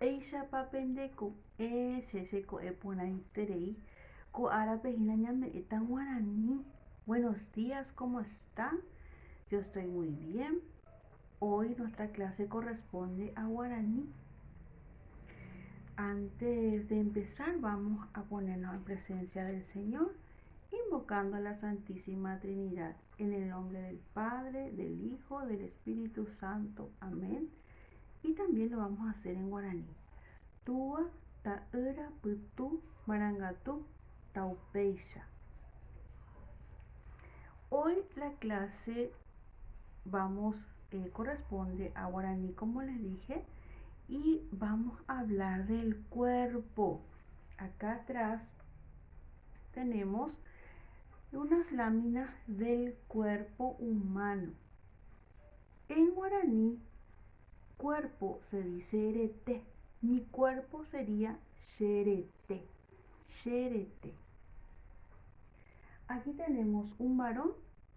Eisha papendeku shesheko eponaiterei ko árape hina ñame eta guaraní. Buenos días, ¿cómo están? Yo estoy muy bien. Hoy nuestra clase corresponde a guaraní. Antes de empezar vamos a ponernos en presencia del Señor, invocando a la Santísima Trinidad, en el nombre del Padre, del Hijo, del Espíritu Santo. Amén. Y también lo vamos a hacer en guaraní. Tua ta'ira putu marangatu taupeisha. Hoy la clase corresponde a guaraní, como les dije, y vamos a hablar del cuerpo. Acá atrás tenemos unas láminas del cuerpo humano. En guaraní, cuerpo se dice erete. Mi cuerpo sería xerete. Xerete. Aquí tenemos un varón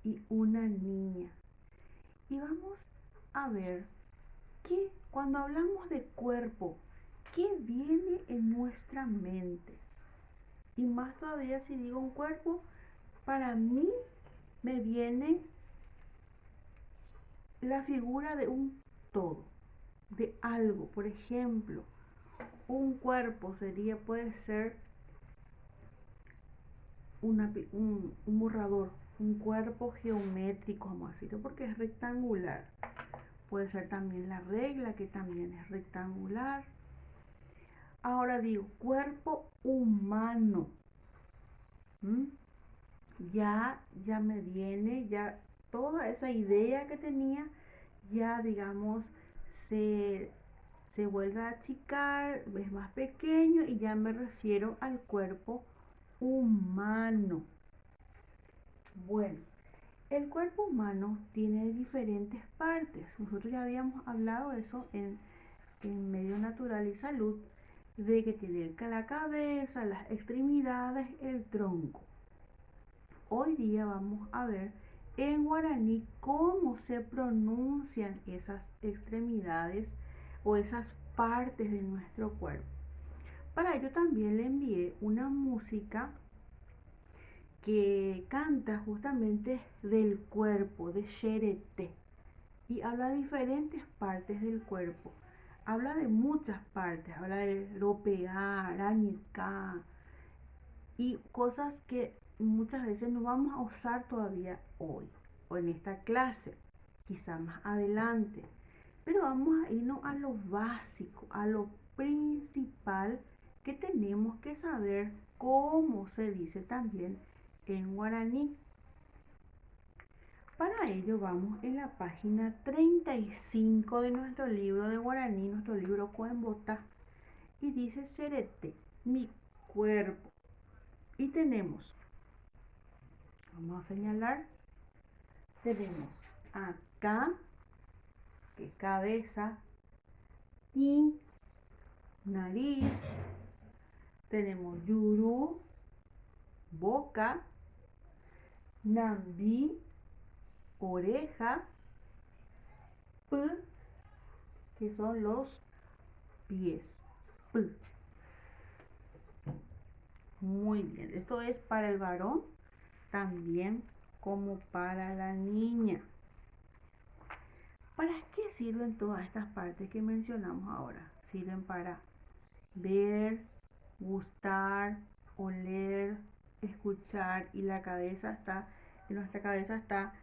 y una niña. Y vamos a ver que cuando hablamos de cuerpo, ¿qué viene en nuestra mente? Y más todavía si digo un cuerpo, para mí me viene la figura de un todo, de algo. Por ejemplo, un cuerpo puede ser un borrador, un cuerpo geométrico, vamos a decirlo, porque es rectangular. Puede ser también la regla, que también es rectangular. Ahora digo, cuerpo humano. Ya me viene, ya toda esa idea que tenía, ya digamos, se vuelve a achicar, es más pequeño y ya me refiero al cuerpo humano. Bueno, el cuerpo humano tiene diferentes partes. Nosotros ya habíamos hablado de eso en Medio Natural y Salud, de que tiene la cabeza, las extremidades, el tronco. Hoy día vamos a ver en guaraní cómo se pronuncian esas extremidades o esas partes de nuestro cuerpo. Para ello también le envié una música que canta justamente del cuerpo, de xerete, y habla de diferentes partes del cuerpo. Habla de muchas partes, habla de ropear, añicar y cosas que muchas veces no vamos a usar todavía hoy o en esta clase, quizá más adelante. Pero vamos a irnos a lo básico, a lo principal que tenemos que saber cómo se dice también en guaraní. Para ello vamos en la página 35 de nuestro libro de guaraní, nuestro libro Coembota, y dice xerete, mi cuerpo. Y tenemos, vamos a señalar, tenemos acá, que cabeza, y nariz, tenemos yurú, boca, nambí, oreja, p, que son los pies, p. Muy bien, esto es para el varón, también como para la niña. ¿Para qué sirven todas estas partes que mencionamos ahora? Sirven para ver, gustar, oler, escuchar, y en nuestra cabeza está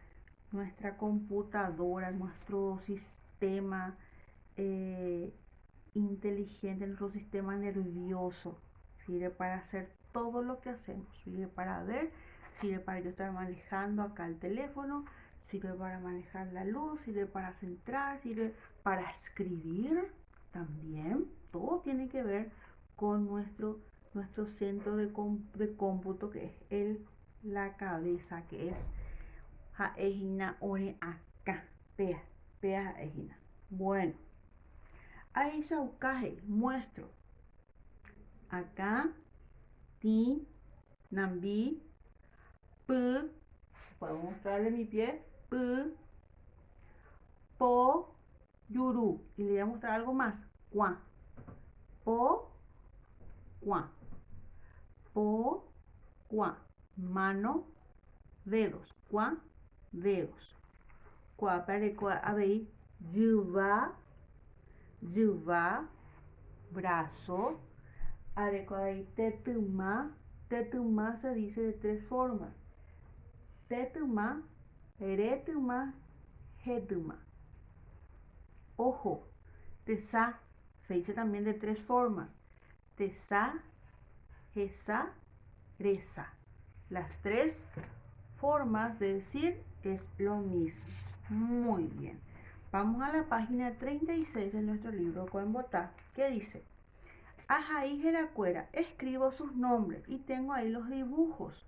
nuestra computadora, nuestro sistema inteligente, nuestro sistema nervioso. Sirve para hacer todo lo que hacemos. Sirve para ver, sirve para yo estar manejando acá el teléfono, sirve para manejar la luz, sirve para centrar, sirve para escribir también. Todo tiene que ver con nuestro centro de cómputo, que es la cabeza, que es Jaejina Ore acá. Pea Jaejina. Bueno, ahí Shaukaje, muestro. Acá, ti, nambi, pu, puedo mostrarle mi pie, pu, po, yuru. Y le voy a mostrar algo más, cuá. Po, cuá. Po, cuá. Mano, dedos. Cuá, dedos. Cuá para cuá abei. Yuva, brazo. Arecuá tetuma. Tetuma se dice de tres formas. Tetuma, retuma, jetuma. Ojo, tesá se dice también de tres formas. Tesá, jesá, reza. Las tres formas de decir es lo mismo. Muy bien. Vamos a la página 36 de nuestro libro Coenbotá, que dice: Ajaí Jeracuera, escribo sus nombres y tengo ahí los dibujos.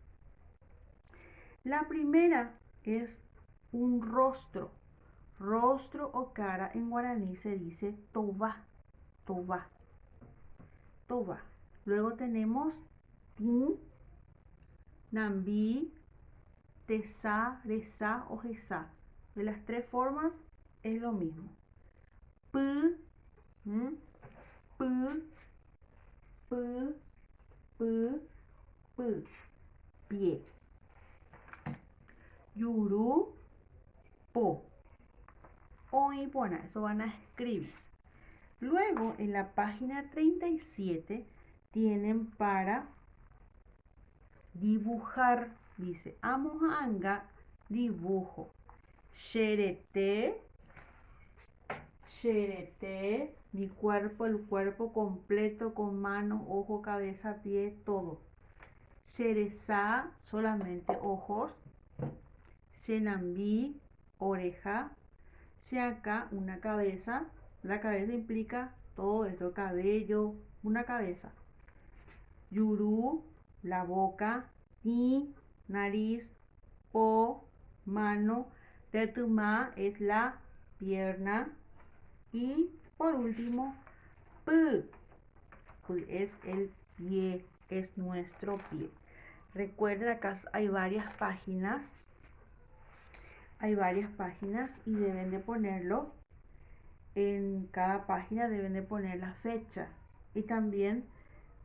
La primera es un rostro. Rostro o cara en guaraní se dice tobá, tobá, tobá. Luego tenemos tin, nambí, tesá, rezá o jesá. De las tres formas es lo mismo. P, p, p, p, p, pie. Yurú, po. O y pona, eso van a escribir. Luego en la página 37 tienen para dibujar. Dice, amohanga, dibujo. Xerete, xerete, mi cuerpo, el cuerpo completo con mano, ojo, cabeza, pie, todo. Xerezá, solamente ojos. Xenambí, oreja. Xeacá, una cabeza. La cabeza implica todo esto, cabello, una cabeza. Yurú, la boca. Y, nariz. Po, mano. Tetuma es la pierna. Y por último, P, es el pie, es nuestro pie. Recuerden, acá hay varias páginas. Hay varias páginas y deben de ponerlo. En cada página deben de poner la fecha y también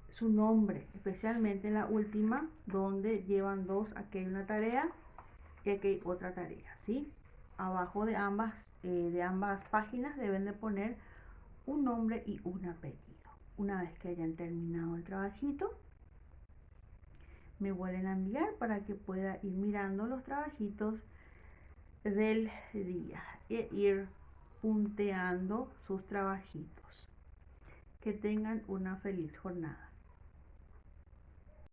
su nombre, especialmente en la última, donde llevan dos. Aquí hay una tarea y aquí hay otra tarea, ¿sí? Abajo de ambas páginas deben de poner un nombre y un apellido. Una vez que hayan terminado el trabajito, me vuelven a enviar para que pueda ir mirando los trabajitos del día e ir punteando sus trabajitos. Que tengan una feliz jornada.